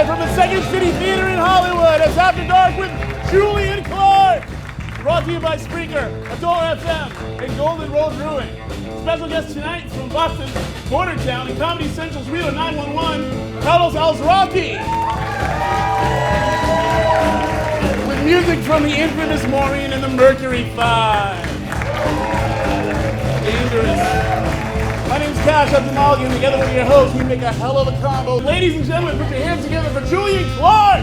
from the Second City Theater in Hollywood, it's After Dark with Julian Clark. Brought to you by Spreaker, Adult FM, and Golden Road Brewing. Special guest tonight from Boston's Bordertown and Comedy Central's Reno 911, Carlos Alazraqui. With music from the infamous Maureen and the Mercury 5. Dangerous. My name's Cash, I'm Monologue, and together with your host, we make a hell of a combo. Ladies and gentlemen, put your hands together for Julian Clark!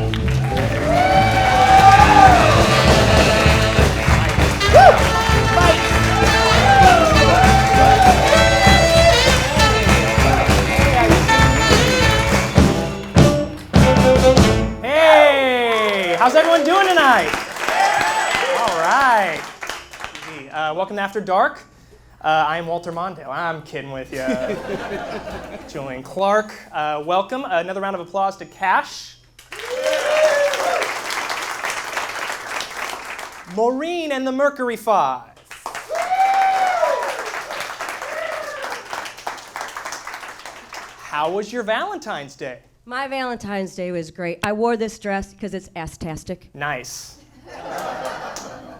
Hey, how's everyone doing tonight? All right. Welcome to After Dark. I'm Walter Mondale. I'm kidding with you. Julian Clark. Welcome. Another round of applause to Cash. Maureen and the Mercury 5. How was your Valentine's Day? My Valentine's Day was great. I wore this dress because it's ass-tastic. Nice.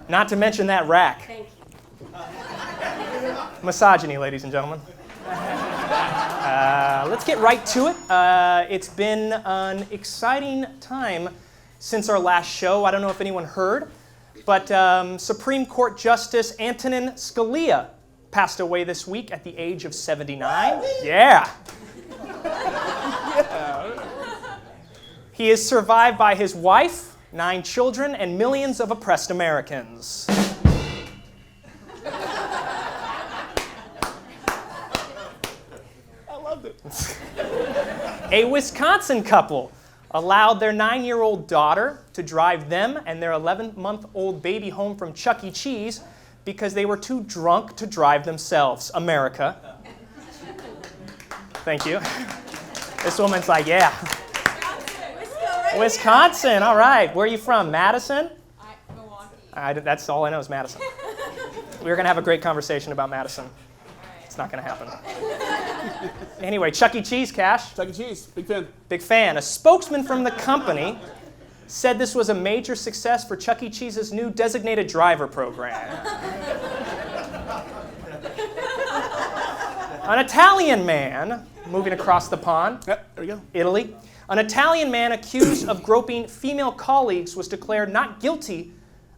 Not to mention that rack. Thank you. Misogyny, ladies and gentlemen. Let's get right to it. It's been an exciting time since our last show. I don't know if anyone heard, but Supreme Court Justice Antonin Scalia passed away this week at the age of 79. Yeah. He is survived by his wife, 9 children, and millions of oppressed Americans. A Wisconsin couple allowed their 9-year-old daughter to drive them and their 11-month-old baby home from Chuck E. Cheese because they were too drunk to drive themselves. America. Thank you. This woman's like, yeah. Wisconsin, all right. Where are you from? Madison? Milwaukee. That's all I know is Madison. We're going to have a great conversation about Madison. It's not going to happen. Anyway, Chuck E. Cheese, Cash. Chuck E. Cheese, big fan. Big fan. A spokesman from the company said this was a major success for Chuck E. Cheese's new designated driver program. An Italian man, moving across the pond, Yep, there we go. Italy, an Italian man accused of groping female colleagues was declared not guilty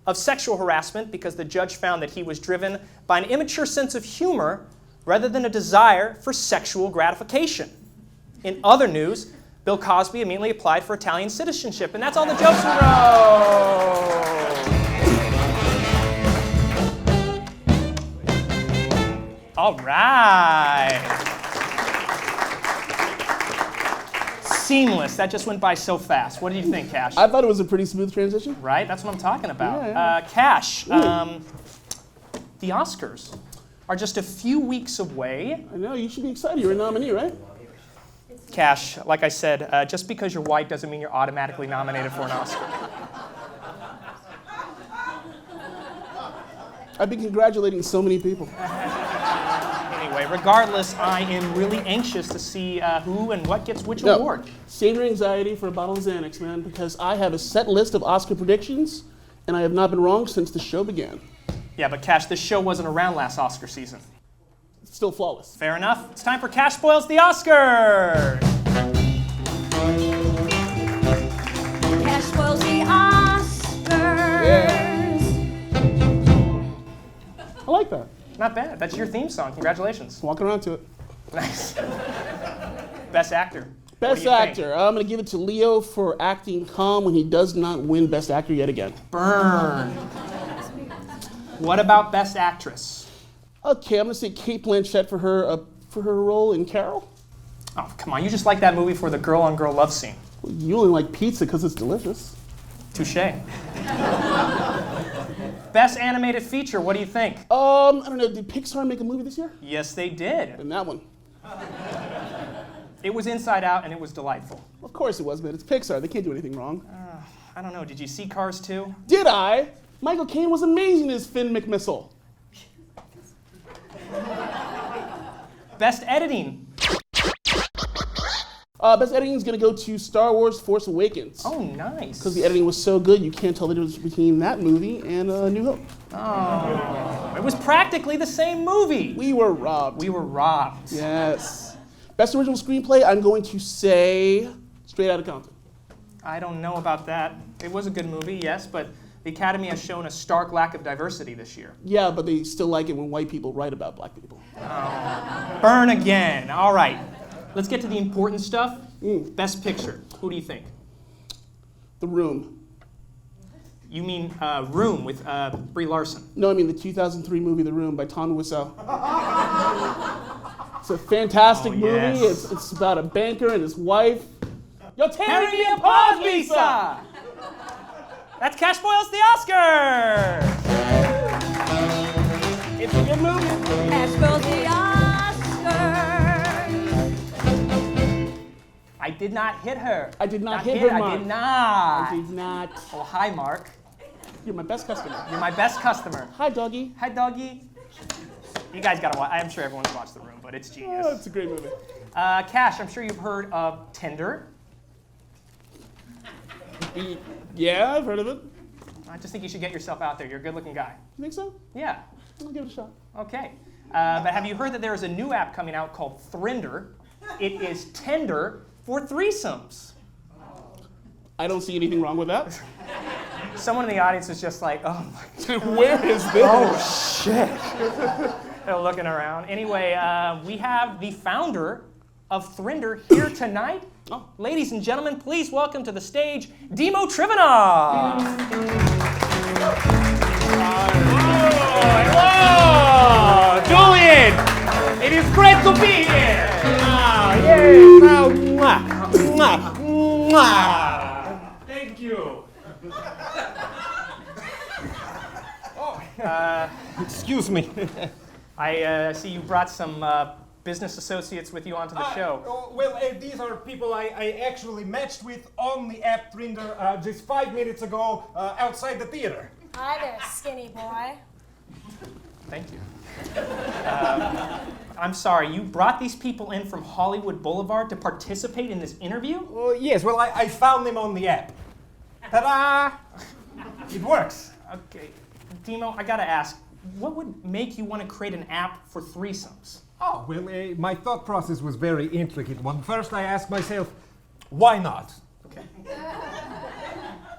of sexual harassment because the judge found that he was driven by an immature sense of humor rather than a desire for sexual gratification. In other news, Bill Cosby immediately applied for Italian citizenship, and that's all the jokes we wrote. All right. Seamless. That just went by so fast. What do you think, Cash? I thought it was a pretty smooth transition. Right? That's what I'm talking about. Yeah. Cash, the Oscars are just a few weeks away. I know, you should be excited. You're a nominee, right? Cash, like I said, just because you're white doesn't mean you're automatically nominated for an Oscar. I've been congratulating so many people. Anyway, regardless, I am really anxious to see who and what gets which award. Save your anxiety for a bottle of Xanax, man, because I have a set list of Oscar predictions, and I have not been wrong since the show began. Yeah, but Cash, this show wasn't around last Oscar season. It's still flawless. Fair enough. It's time for Cash Spoils the Oscars. Cash spoils the Oscars. I like that. Not bad. That's your theme song. Congratulations. Walking around to it. Nice. Best actor. Best actor. I'm going to give it to Leo for acting calm when he does not win Best Actor yet again. Burn. What about Best Actress? Okay, I'm going to say Cate Blanchett for her role in Carol. Oh, come on. You just like that movie for the girl-on-girl love scene. Well, you only like pizza because it's delicious. Touché. Best Animated Feature. What do you think? I don't know. Did Pixar make a movie this year? Yes, they did. And that one. It was Inside Out, and it was delightful. Of course it was, man. It's Pixar. They can't do anything wrong. I don't know. Did you see Cars 2? Did I? Michael Caine was amazing as Finn McMissile. Best Editing. Best editing is going to go to Star Wars Force Awakens. Oh, nice. Because the editing was so good, you can't tell the difference between that movie and New Hope. Oh. It was practically the same movie. We were robbed. We were robbed. Yes. Best original screenplay, I'm going to say Straight Outta Compton. I don't know about that. It was a good movie, yes, but the Academy has shown a stark lack of diversity this year. Yeah, but they still like it when white people write about black people. Oh. Burn again. All right. Let's get to the important stuff. Best picture. Who do you think? The Room. You mean Room with Brie Larson? No, I mean the 2003 movie The Room by Tom Wiseau. It's a fantastic movie. Yes. It's about a banker and his wife. You're tearing Carry me me apart, apart, Lisa! Lisa! That's Cash Boyle's The Oscar! It's a good movie. Cash Boyle's The Oscar. I did not hit her. I did not hit her, I Mark. did not. I did not. Oh, hi, Mark. You're my best customer. You're my best customer. Hi, doggy. Hi, doggy. You guys gotta watch. I'm sure everyone's watched The Room, but it's genius. Oh, it's a great movie. Cash, I'm sure you've heard of Tinder. Yeah, I've heard of it. I just think you should get yourself out there. You're a good-looking guy. You think so? Yeah. I'll give it a shot. Okay. But have you heard that there is a new app coming out called Thrinder? It is Tinder for threesomes. I don't see anything wrong with that. Someone in the audience is just like, oh my God. Where is this? Oh shit. They're looking around. Anyway, we have the founder of Thrinder here tonight. Oh. Ladies and gentlemen, please welcome to the stage, Deo Trivena. Hello, Julian. It is great to be here. Yay! Mwah, mwah, mwah. Thank you. Excuse me. I see you brought some business associates with you onto the show. These are people I actually matched with on the app Thrinder just 5 minutes ago outside the theater. Hi there, skinny boy. Thank you. I'm sorry, you brought these people in from Hollywood Boulevard to participate in this interview? Yes, I found them on the app. Ta-da! It works. Okay, Demo, I gotta ask, what would make you want to create an app for threesomes? Oh, my thought process was very intricate one. First, I asked myself, why not? Okay.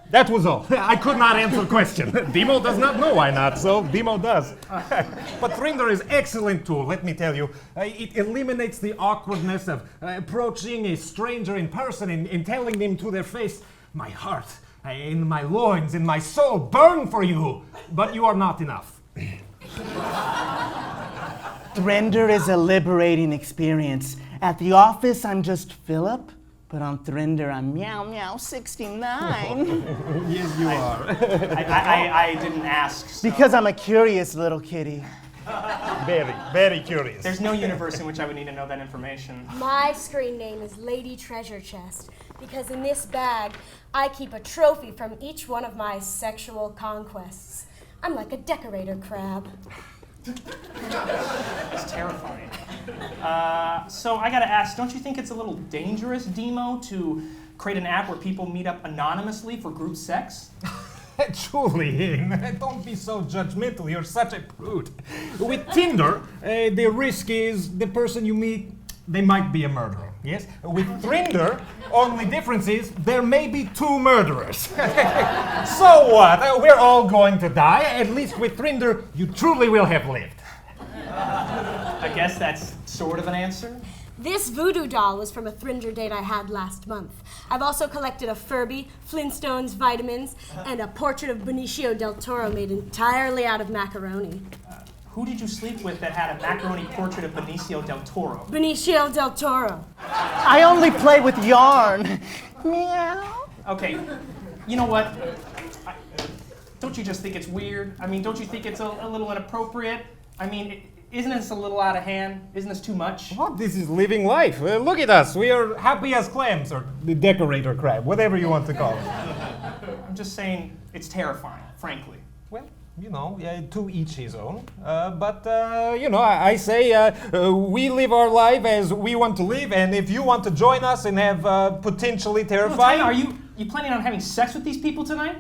That was all. I could not answer the question. Demo does not know why not, so Demo does. But Thrinder is an excellent tool, let me tell you. It eliminates the awkwardness of approaching a stranger in person and telling them to their face, my heart, in my loins, in my soul burn for you, but you are not enough. Thrinder is a liberating experience. At the office, I'm just Philip, but on Thrinder, I'm Meow Meow 69. Yes, you are. I didn't ask. So. Because I'm a curious little kitty. Very, very curious. There's no universe in which I would need to know that information. My screen name is Lady Treasure Chest because in this bag, I keep a trophy from each one of my sexual conquests. I'm like a decorator crab. It's terrifying. So I gotta ask, don't you think it's a little dangerous, Demo, to create an app where people meet up anonymously for group sex? Julian, don't be so judgmental. You're such a prude. With Tinder, the risk is the person you meet, they might be a murderer. Yes? With Thrinder, only difference is there may be two murderers. So what? We're all going to die. At least with Thrinder, you truly will have lived. I guess that's sort of an answer. This voodoo doll was from a Thrinder date I had last month. I've also collected a Furby, Flintstones, vitamins, and a portrait of Benicio del Toro made entirely out of macaroni. Who did you sleep with that had a macaroni portrait of Benicio del Toro? Benicio del Toro. I only play with yarn. Meow. Okay, you know what? Don't you just think it's weird? I mean, don't you think it's a little inappropriate? I mean, isn't this a little out of hand? Isn't this too much? What? This is living life. Look at us. We are happy as clams, or the decorator crab, whatever you want to call it. I'm just saying it's terrifying, frankly. Well, to each his own. I say we live our life as we want to live, and if you want to join us and have potentially terrifying... Are you planning on having sex with these people tonight?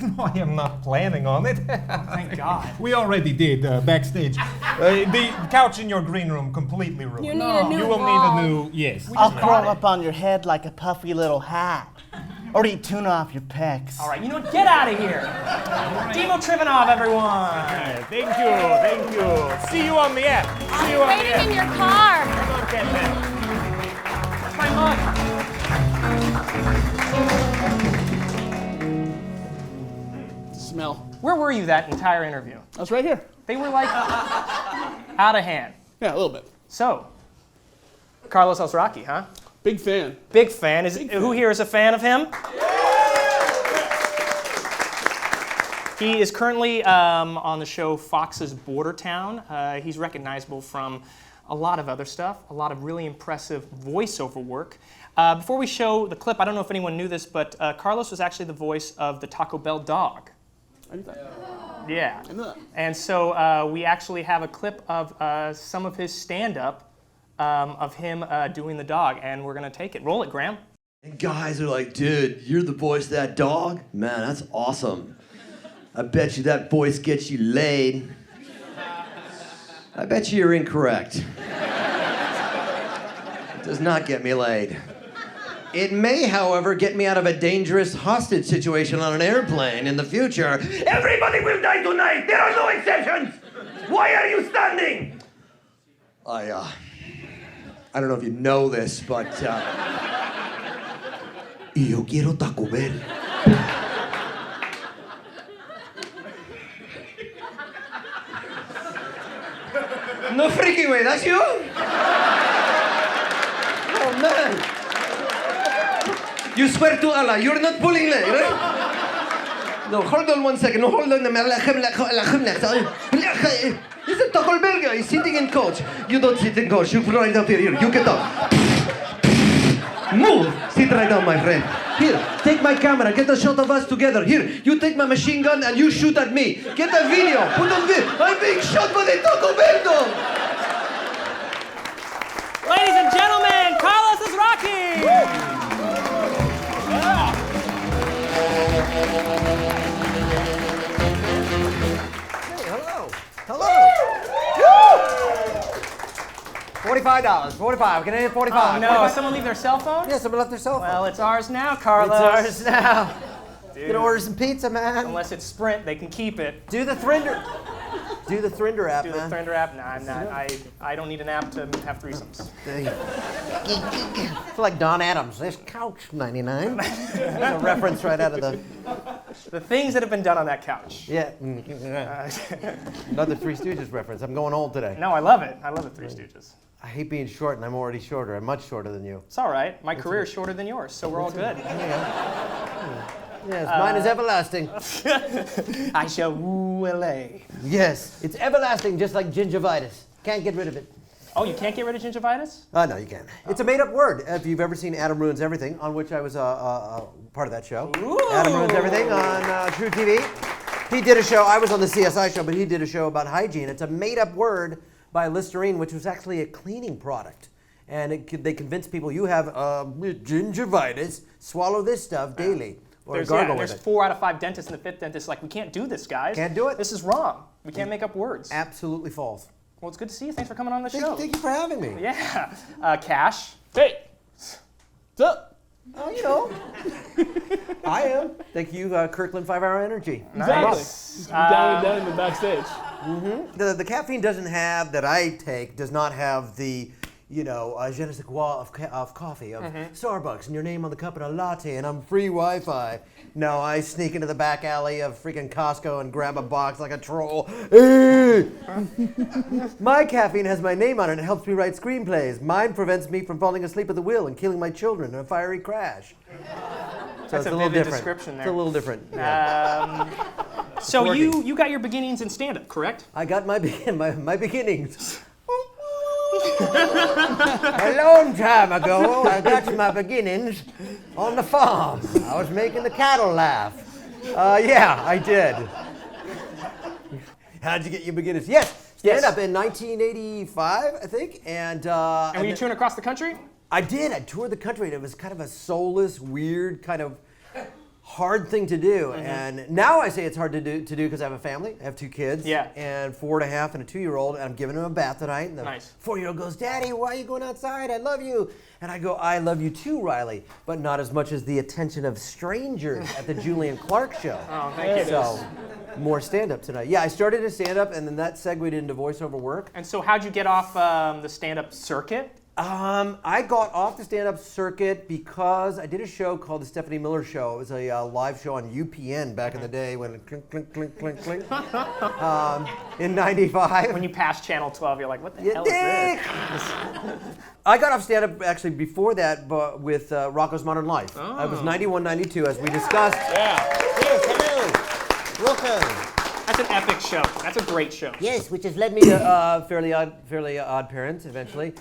No, I am not planning on it. Thank God. We already did backstage. The couch in your green room completely ruined. You need a new You will wall. need a new, yes. I'll crawl up on your head like a puffy little hat. Or eat tuna off your pecs. All right, you know what? Get out of here. Deo Trivena, everyone. Thank you. See you on the app. See you on the Waiting app. in your car. Okay, man. That's my mug. Smell. Where were you that entire interview? I was right here. They were like out of hand. Yeah, a little bit. So, Carlos Alazraqui, huh? Big fan. Big fan. Who here is a fan of him? He is currently on the show Fox's Bordertown. He's recognizable from a lot of other stuff, a lot of really impressive voiceover work. Before we show the clip, I don't know if anyone knew this, but Carlos was actually the voice of the Taco Bell dog. I knew that. Yeah. I knew that. And so we actually have a clip of some of his stand-up of him doing the dog, and we're going to take it. Roll it, Graham. And guys are like, dude, you're the voice of that dog? Man, that's awesome. I bet you that voice gets you laid. I bet you you're incorrect. It does not get me laid. It may, however, get me out of a dangerous hostage situation on an airplane in the future. Everybody will die tonight! There are no exceptions! Why are you standing? I don't know if you know this, but yo quiero Taco Bell. No freaking way, that's you? Oh man. You swear to Allah, you're not pulling leg, right? No, hold on 1 second. No, hold on. He's a Taco Bell guy. He's sitting in coach. You don't sit in coach. You right up here. You get up. Move. Sit right down, my friend. Here, take my camera. Get a shot of us together. Here, you take my machine gun and you shoot at me. Get a video. Put on video. I'm being shot by the Taco Bell dog. Ladies and gentlemen, Carlos Alazraqui! Hello. $45. 45. Can I hit 45? Oh, no. Someone leave their cell phone? Yeah, someone left their cell phone. Well, it's ours now, Carlos. It's ours now. Dude. Gonna order some pizza, man. Unless it's Sprint, they can keep it. Do the Thrinder. Do the Thrinder app, Do man. the Thrinder app? Nah, I'm not. I don't need an app to have threesomes. I feel like Don Adams. This couch, 99. That's a reference right out of The things that have been done on that couch. Yeah. Another Three Stooges reference. I'm going old today. No, I love it. I love the Three Stooges. I hate being short, and I'm already shorter. I'm much shorter than you. It's all right. My career is shorter than yours, so we're all good. Yes, mine is everlasting. I shall woo LA. Yes, it's everlasting, just like gingivitis. Can't get rid of it. Oh, you can't get rid of gingivitis? No, you can't. It's a made-up word. If you've ever seen Adam Ruins Everything, on which I was part of that show. Ooh. Adam Ruins Everything on True TV. He did a show. I was on the CSI show, but he did a show about hygiene. It's a made-up word by Listerine, which was actually a cleaning product. And they convinced people, you have gingivitis, swallow this stuff daily. Or gargle with there's it. 4 out of 5 dentists, and the 5th dentist is like, we can't do this, guys. Can't do it. This is wrong. We can't make up words. Absolutely false. Well, it's good to see you. Thanks for coming on the show. Thank you for having me. Yeah. Cash. Hey. What's up? Oh, you know. I am. Thank you, Kirkland 5-Hour Energy. Nice. Down in the backstage. Mm-hmm. The caffeine that I take does not have the, je ne sais quoi of coffee, of Starbucks, and your name on the cup and a latte, and I'm free Wi-Fi. No, I sneak into the back alley of freaking Costco and grab a box like a troll. My caffeine has my name on it and helps me write screenplays. Mine prevents me from falling asleep at the wheel and killing my children in a fiery crash. So That's it's a little vivid different. description there. It's a little different. Yeah. So you got your beginnings in stand-up, correct? I got my beginnings. A long time ago, I got my beginnings on the farm. I was making the cattle laugh. Yeah, I did. how'd you get your beginners? Yes, stand up in 1985, I think. And were you touring across the country? I did. I toured the country, and it was kind of a soulless, weird, kind of hard thing to do. And now I say it's hard to do because I have a family. I have 2 kids. Yeah. And 4.5 and a 2-year-old. And I'm giving him a bath tonight. And the Nice. 4-year-old goes, Daddy, why are you going outside? I love you. And I go, I love you too, Riley. But not as much as the attention of strangers at the Julian Clark show. Oh, thank you. So, more stand-up tonight. Yeah, I started as stand-up, and then that segued into voiceover work. And so how'd you get off the stand-up circuit? I got off the stand-up circuit because I did a show called The Stephanie Miller Show. It was a live show on UPN back in the day when it clink, clink, clink, clink, clink. In 95. When you passed Channel 12, you're like, what the hell is this? I got off stand-up actually before that but with Rocco's Modern Life. I was 91, 92, as we discussed. Yes, hello. Welcome. That's an epic show. That's a great show. Yes, which has Led me to Fairly Odd Parents eventually.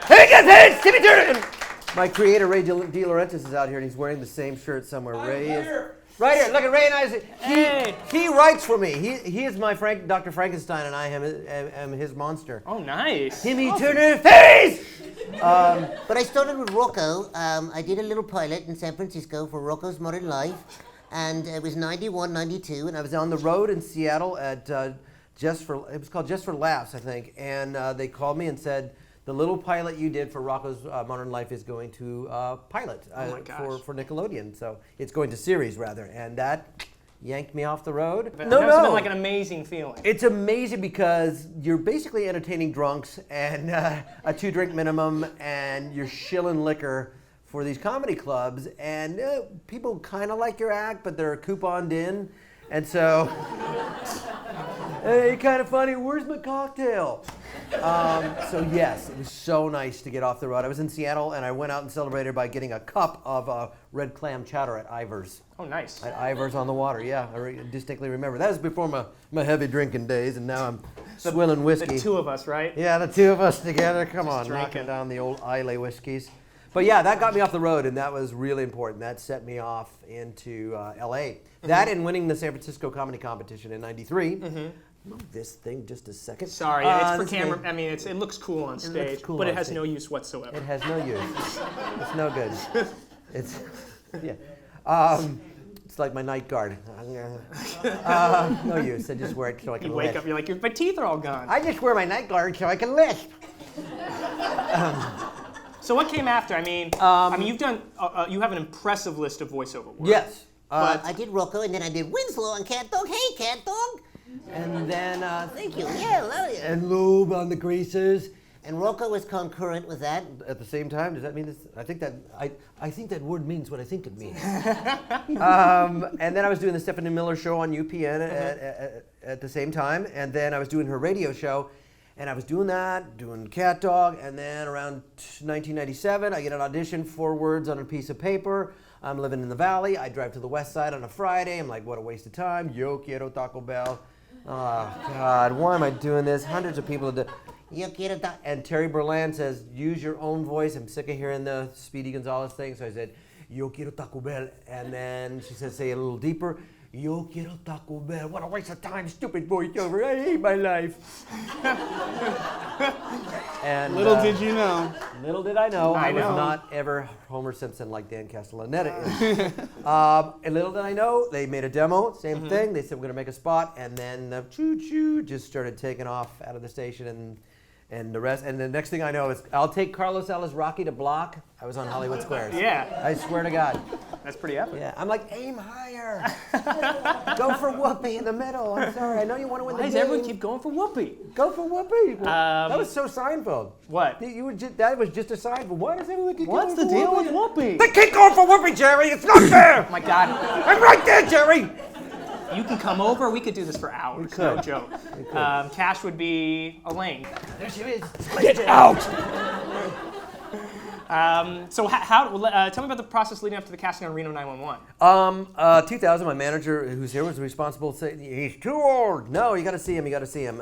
Hey, guys, Timmy Turner! My creator, Ray De Laurentiis, is out here, and he's wearing the same shirt somewhere. Ray is right here. Look at Ray and I. He writes for me. He is my Dr. Frankenstein, and I am his monster. Oh, nice. Timmy Turner face! But I started with Rocco. I did a little pilot in San Francisco for Rocco's Modern Life, and it was 91, 92, and I was on the road in Seattle at it was called Just for Laughs, I think, and they called me and said, the little pilot you did for Rocco's Modern Life is going to pilot for Nickelodeon. So it's going to series, rather. And that yanked me off the road. That must have been like an amazing feeling. It's amazing because you're basically entertaining drunks and a 2-drink minimum, and you're shilling liquor for these comedy clubs. And people kind of like your act, but they're couponed in. And so, hey, kind of funny, where's my cocktail? So yes, it was so nice to get off the road. I was in Seattle, and I went out and celebrated by getting a cup of red clam chowder at Ivar's. Oh, nice. At Ivar's on the water, yeah. I distinctly remember. That was before my heavy drinking days, and now I'm swilling whiskey. The 2 of us, right? Yeah, the 2 of us together. Come on, drinking. knocking down the old Islay whiskeys. But yeah, that got me off the road, and that was really important. That set me off into L.A. That and winning the San Francisco Comedy Competition in '93. Move this thing just a second. Sorry, it's for camera. I mean, it looks cool on stage, cool but on it has stage. no use whatsoever. It has no use. It's no good. It's yeah. It's like my night guard. No use. I just wear it so I can You wake lisp. up, you're like, my teeth are all gone. I just wear my night guard so I can lisp. So what came after? I mean, you've done. You have an impressive list of voiceover work. Yes. I did Rocco, and then I did Winslow on Cat Dog. Hey, Cat Dog. And then Thank you. Yeah, love you. and lube on the greases. And Rocco was concurrent with that. At the same time, does that mean this? I think that word means what I think it means. And then I was doing the Stephanie Miller Show on UPN at the same time, and then I was doing her radio show, and I was doing Cat Dog, and then around 1997, I get an audition, 4 words on a piece of paper. I'm living in the Valley. I drive to the West Side on a Friday. I'm like, what a waste of time. Yo quiero Taco Bell. Oh God, why am I doing this? Hundreds of people do. Yo quiero ta- And Terry Berland says, use your own voice. I'm sick of hearing the Speedy Gonzalez thing. So I said, Yo quiero Taco Bell. And then she said, say it a little deeper. Yo quiero Taco Bell. What a waste of time, stupid voiceover. I hate my life. And Little did you know. Little did I know, I was know. not ever Homer Simpson like Dan Castellaneta is. And little did I know, they made a demo, same thing. They said, we're going to make a spot. And then the choo-choo just started taking off out of the station. And the rest. And the next thing I know is, I'll take Carlos Alazraqui to block. I was on Hollywood Squares. Yeah. I swear to God. That's pretty epic. Yeah, I'm like, aim higher. Go for Whoopi in the middle. I'm sorry, I know you want to win the Why game. does everyone keep going for Whoopi? Go for Whoopi. That was so Seinfeld. What? That was just a Seinfeld. Why does everyone keep What's going the for deal Whoopi? with Whoopi? They keep going for Whoopi, Jerry. It's not fair. Oh my God. I'm right there, Jerry. You can come over. We could do this for hours. No could. joke. Cash would be Elaine. There she is. Get out. So tell me about the process leading up to the casting on Reno 911. 2000, my manager, who's here, was responsible saying, he's too old. No, you got to see him,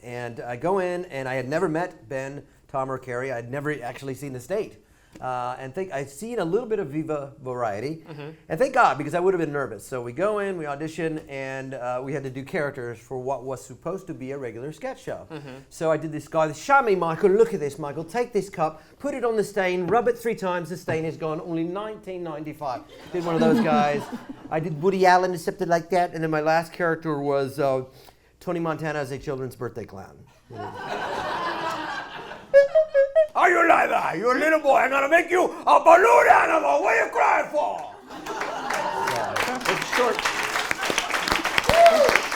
And I go in, and I had never met Ben, Tom, or Carrie. I'd never actually seen the state. And I'd seen a little bit of Viva Variety. And thank God, because I would have been nervous. So we go in, we audition, and we had to do characters for what was supposed to be a regular sketch show. So I did this guy, show me, Michael, look at this, Michael, take this cup, put it on the stain, rub it 3 times, the stain is gone, only $19.95. Did one of those guys. I did Woody Allen, something like that, and then my last character was Tony Montana as a children's birthday clown. Are you like that? You're a little boy. I'm gonna make you a balloon animal. What are you crying for? Yeah, it's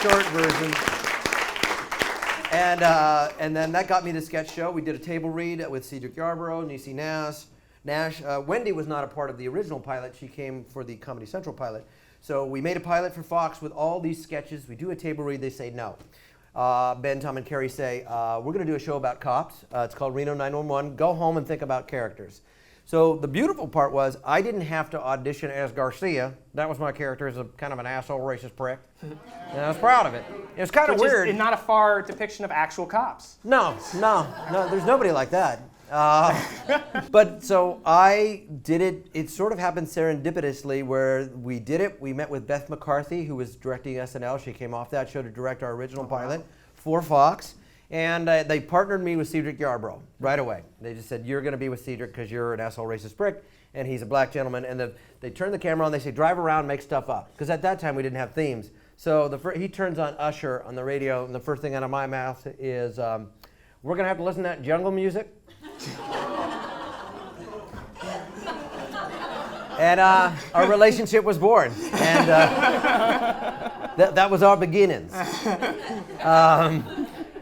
short version. And then that got me the sketch show. We did a table read with Cedric Yarborough, Niecy Nash. Wendy was not a part of the original pilot. She came for the Comedy Central pilot. So we made a pilot for Fox with all these sketches. We do a table read. They say no. Ben, Tom, and Carrie say, we're going to do a show about cops. It's called Reno 911. Go home and think about characters. So the beautiful part was I didn't have to audition as Garcia. That was my character as a kind of an asshole racist prick. And I was proud of it. It was kind of weird. Which is not a far depiction of actual cops. No, there's nobody like that. But so I did it. It sort of happened serendipitously where we did it. We met with Beth McCarthy, who was directing SNL. She came off that show to direct our original pilot for Fox. And they partnered me with Cedric Yarborough right away. They just said, you're going to be with Cedric because you're an asshole racist prick, and he's a black gentleman. And they turned the camera on. They say, drive around, make stuff up. Because at that time, we didn't have themes. So he turns on Usher on the radio, and the first thing out of my mouth is, we're going to have to listen to that jungle music. And our relationship was born. And that was our beginnings.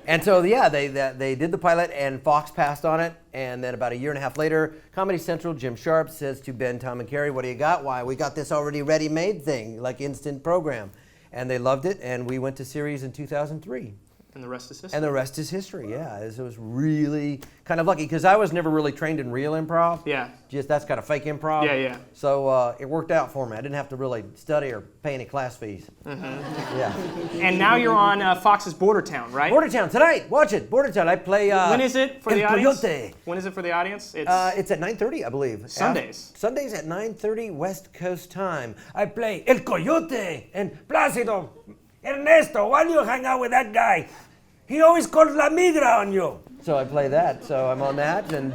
And so, yeah, they did the pilot, and Fox passed on it. And then about a year and a half later, Comedy Central, Jim Sharp says to Ben, Tom, and Carrie, what do you got? Why, we got this already ready-made thing, like instant program. And they loved it, and we went to series in 2003. And the rest is history. And the rest is history, yeah. It was really kind of lucky, because I was never really trained in real improv. Yeah. Just that's kind of fake improv. Yeah. So it worked out for me. I didn't have to really study or pay any class fees. Yeah. And now you're on Fox's Bordertown, right? Bordertown, tonight. Watch it. Bordertown. I play when is it for the El audience? Coyote. When is it for the audience? It's at 9:30, I believe. Sundays. Sundays at 9:30 West Coast time. I play El Coyote and Plácido. Ernesto, why do you hang out with that guy? He always calls La Migra on you. So I play that. So I'm on that and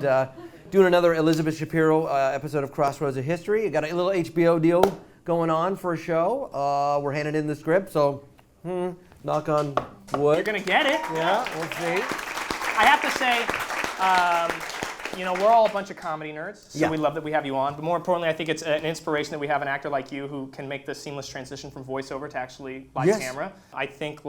doing another Elizabeth Shapiro episode of Crossroads of History. I got a little HBO deal going on for a show. We're handing in the script, so knock on wood. You're going to get it. Yeah, we'll see. I have to say, we're all a bunch of comedy nerds, so Yeah. we love that we have you on. But more importantly, I think it's an inspiration that we have an actor like you who can make the seamless transition from voiceover to actually live camera. I think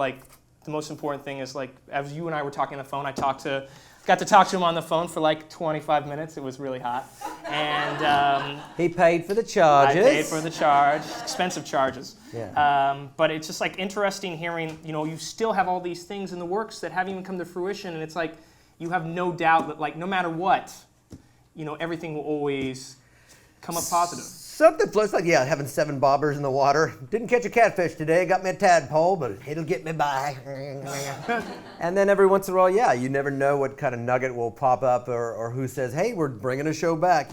the most important thing is as you and I were talking on the phone, got to talk to him on the phone for 25 minutes. It was really hot. And he paid for the charges. I paid for the charge, expensive charges. Yeah. But it's just interesting hearing, you still have all these things in the works that haven't even come to fruition. And it's you have no doubt that no matter what, everything will always come up positive. Something floats having 7 bobbers in the water. Didn't catch a catfish today, got me a tadpole, but it'll get me by. And then every once in a while, you never know what kind of nugget will pop up or who says, hey, we're bringing a show back.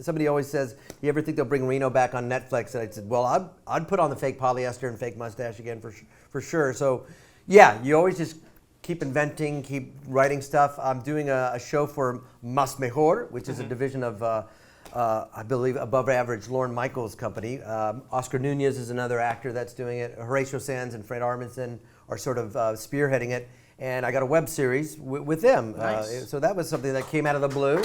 Somebody always says, you ever think they'll bring Reno back on Netflix? And I said, well, I'd put on the fake polyester and fake mustache again for sure. So, you always just keep inventing, keep writing stuff. I'm doing a show for Mas Mejor, which is a division of I believe above average Lorne Michaels' company. Oscar Nunez is another actor that's doing it. Horatio Sands and Fred Armisen are sort of spearheading it. And I got a web series with them. Nice. So that was something that came out of the blue.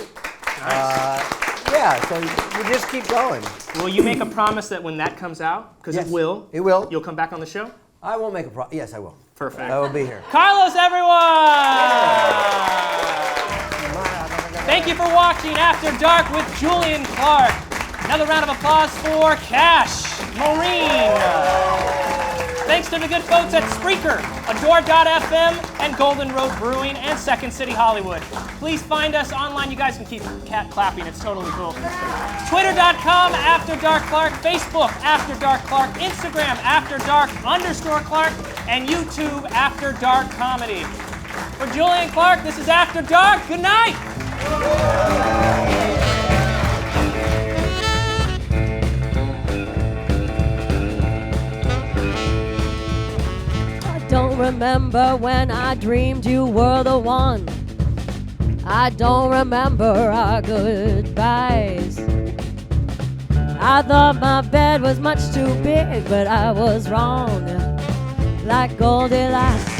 Nice. So you just keep going. Will you make a promise that when that comes out, because Yes, it will, you'll come back on the show? I won't make a promise. Yes, I will. Perfect. I will be here. Carlos, everyone! Thank you for watching After Dark with Julian Clark. Another round of applause for Cash, Maureen. Thanks to the good folks at Spreaker, Adore.fm, and Golden Road Brewing, and Second City Hollywood. Please find us online. You guys can keep cat clapping. It's totally cool. Twitter.com, After Dark Clark. Facebook, After Dark Clark. Instagram, After Dark_Clark. And YouTube, After Dark Comedy. For Julian Clark, this is After Dark. Good night. remember when I dreamed you were the one. I don't remember our goodbyes. I thought my bed was much too big, but I was wrong. Like Goldilocks,